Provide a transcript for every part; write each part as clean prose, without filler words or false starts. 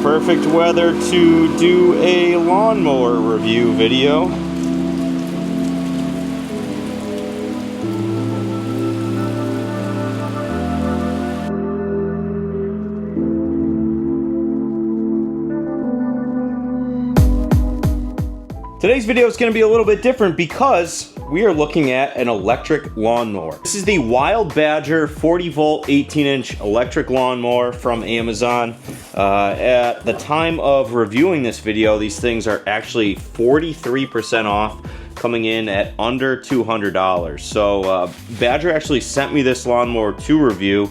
perfect weather to do a lawnmower review video. Today's video is going to be a little bit different because we are looking at an electric lawnmower. This is the Wild Badger 40 volt 18-inch electric lawnmower from Amazon. At the time of reviewing this video, these things are actually 43% off, coming in at under $200. So Badger actually sent me this lawnmower to review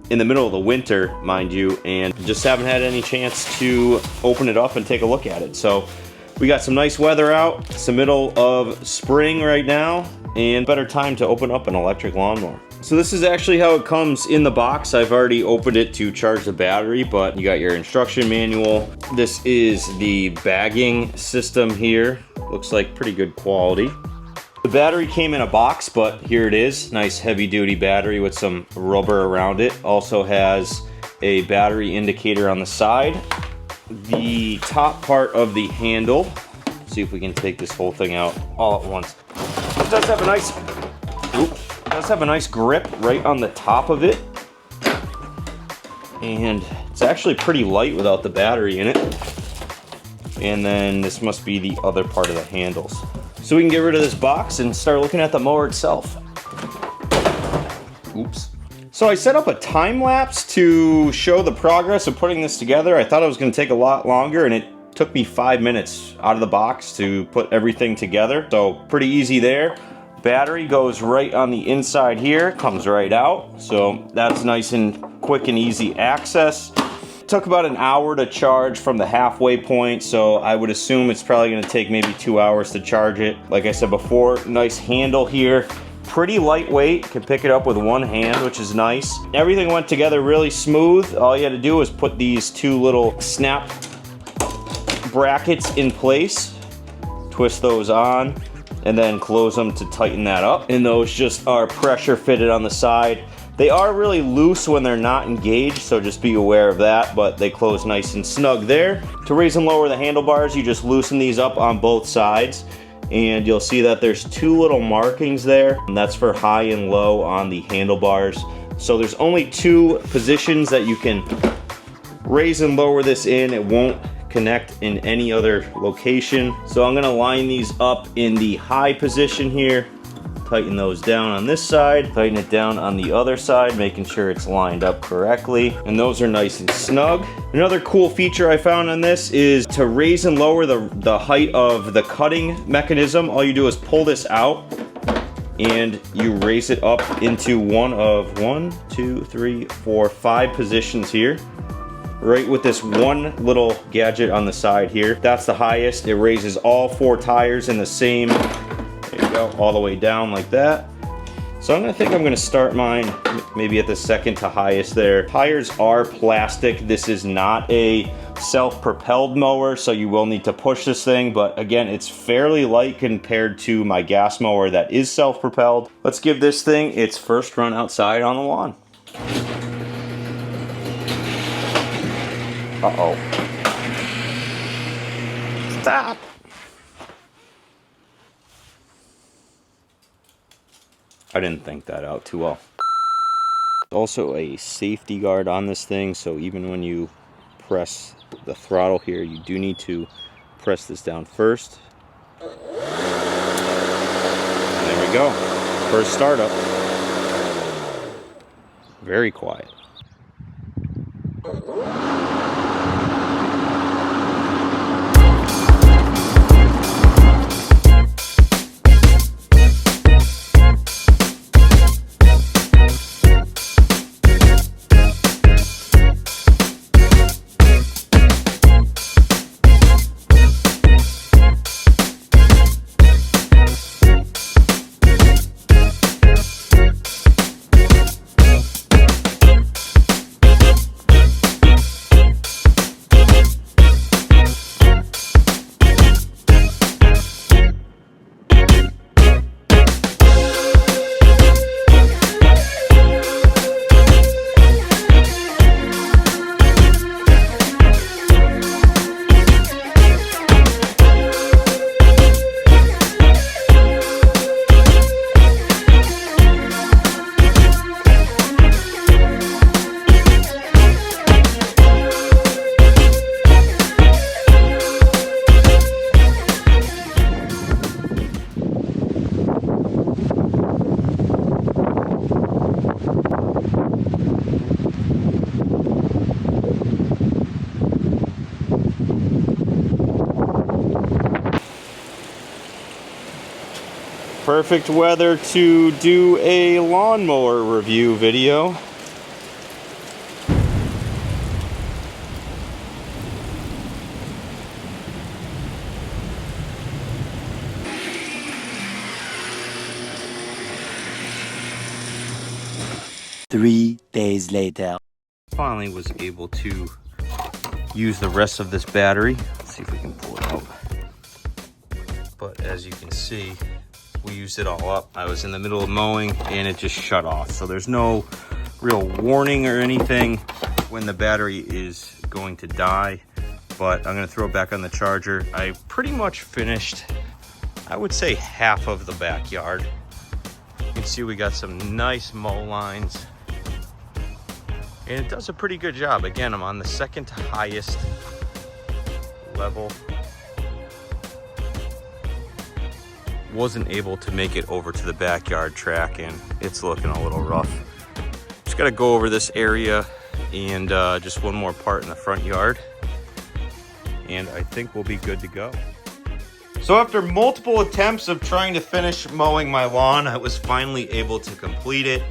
in the middle of the winter, mind you, and just haven't had any chance to open it up and take a look at it. So we got some nice weather out. It's the middle of spring right now, and better time to open up an electric lawnmower. So this is actually how it comes in the box. I've already opened it to charge the battery, but you got your instruction manual. This is the bagging system here. Looks like pretty good quality. The battery came in a box, but here it is. Nice heavy duty battery with some rubber around it. Also has a battery indicator on the side. The top part of the handle, see if we can take this whole thing out all at once. It does have a nice grip right on the top of it, and it's actually pretty light without the battery in it. And then this must be the other part of the handles. So we can get rid of this box and start looking at the mower itself. Oops. So I set up a time lapse to show the progress of putting this together. I thought it was going to take a lot longer, and it took me 5 minutes out of the box to put everything together. So pretty easy there. Battery goes right on the inside here, comes right out. So that's nice and quick and easy access. It took about an hour to charge from the halfway point, so I would assume it's probably going to take maybe 2 hours to charge it. Like I said before, nice handle here. Pretty lightweight, can pick it up with one hand, which is nice. Everything went together really smooth. All you had to do was put these two little snap brackets in place, twist those on, and then close them to tighten that up. And those just are pressure fitted on the side. They are really loose when they're not engaged, so just be aware of that, but they close nice and snug there. To raise and lower the handlebars, you just loosen these up on both sides, and you'll see that there's two little markings there, and that's for high and low on the handlebars. So there's only two positions that you can raise and lower this in. It won't connect in any other location. So I'm gonna line these up in the high position here, tighten those down on this side, tighten it down on the other side, making sure it's lined up correctly. And those are nice and snug. Another cool feature I found on this is to raise and lower the height of the cutting mechanism. All you do is pull this out and you raise it up into one of 5 positions here. Right with this one little gadget on the side here. That's the highest. It raises all 4 tires in the same, there you go, all the way down like that. So I'm gonna start mine maybe at the second to highest there. Tires are plastic. This is not a self-propelled mower, so you will need to push this thing, but again, it's fairly light compared to my gas mower that is self-propelled. Let's give this thing its first run outside on the lawn. Uh-oh. Stop! I didn't think that out too well. Also a safety guard on this thing, so even when you press the throttle here, you do need to press this down first. And there we go. First startup. Very quiet. Perfect weather to do a lawnmower review video. Three days later. Finally was able to use the rest of this battery. Let's see if we can pull it out. But as you can see, we used it all up. I was in the middle of mowing and it just shut off. So there's no real warning or anything when the battery is going to die. But I'm gonna throw it back on the charger. I pretty much finished, I would say, half of the backyard. You can see we got some nice mow lines. And it does a pretty good job. Again, I'm on the second highest level. Wasn't able to make it over to the backyard track and it's looking a little rough. Just gotta go over this area and just one more part in the front yard. And I think we'll be good to go. So after multiple attempts of trying to finish mowing my lawn, I was finally able to complete it.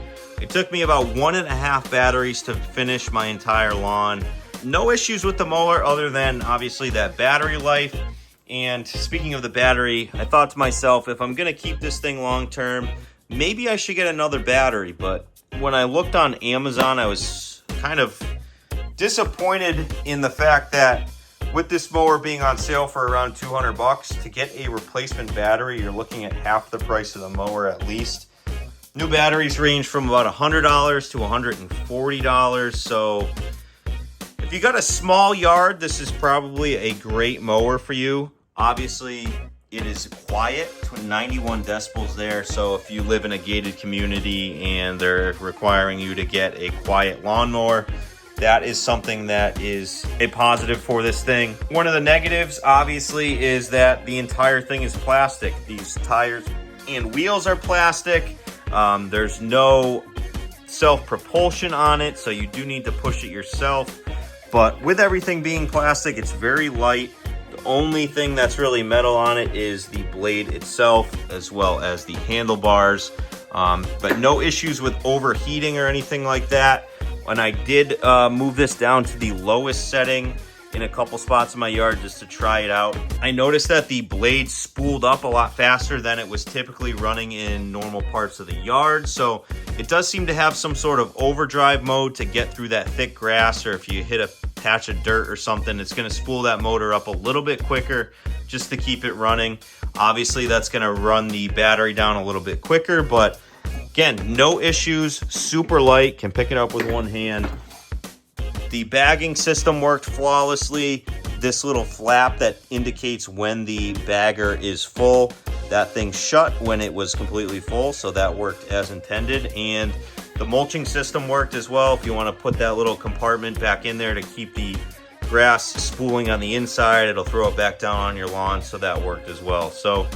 It took me about 1.5 batteries to finish my entire lawn. No issues with the mower other than obviously that battery life. And speaking of the battery, I thought to myself, if I'm gonna keep this thing long term, maybe I should get another battery. But when I looked on Amazon, I was kind of disappointed in the fact that with this mower being on sale for around 200 bucks, to get a replacement battery, you're looking at half the price of the mower at least. New batteries range from about $100 to $140. So if you got a small yard, this is probably a great mower for you. Obviously, it is quiet, 91 decibels there. So if you live in a gated community and they're requiring you to get a quiet lawnmower, that is something that is a positive for this thing. One of the negatives, obviously, is that the entire thing is plastic. These tires and wheels are plastic. There's no self-propulsion on it, so you do need to push it yourself. But with everything being plastic, it's very light. The only thing that's really metal on it is the blade itself, as well as the handlebars. But no issues with overheating or anything like that. And I did move this down to the lowest setting in a couple spots in my yard just to try it out. I noticed that the blade spooled up a lot faster than it was typically running in normal parts of the yard. So it does seem to have some sort of overdrive mode to get through that thick grass, or if you hit a patch of dirt or something, it's gonna spool that motor up a little bit quicker just to keep it running. Obviously that's gonna run the battery down a little bit quicker, but again, no issues, super light, can pick it up with one hand. The bagging system worked flawlessly. This little flap that indicates when the bagger is full, that thing shut when it was completely full, so that worked as intended. And the mulching system worked as well. If you want to put that little compartment back in there to keep the grass spooling on the inside, it'll throw it back down on your lawn, so that worked as well. So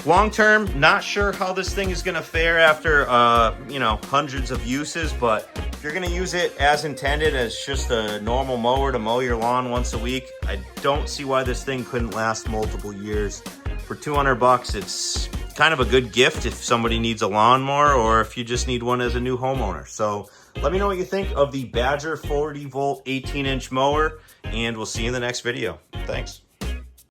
long term, not sure how this thing is gonna fare after hundreds of uses, but if you're gonna use it as intended as just a normal mower to mow your lawn once a week, I don't see why this thing couldn't last multiple years. For 200 bucks, it's kind of a good gift if somebody needs a lawnmower or if you just need one as a new homeowner. So let me know what you think of the Badger 40 volt 18-inch mower, and we'll see you in the next video. Thanks.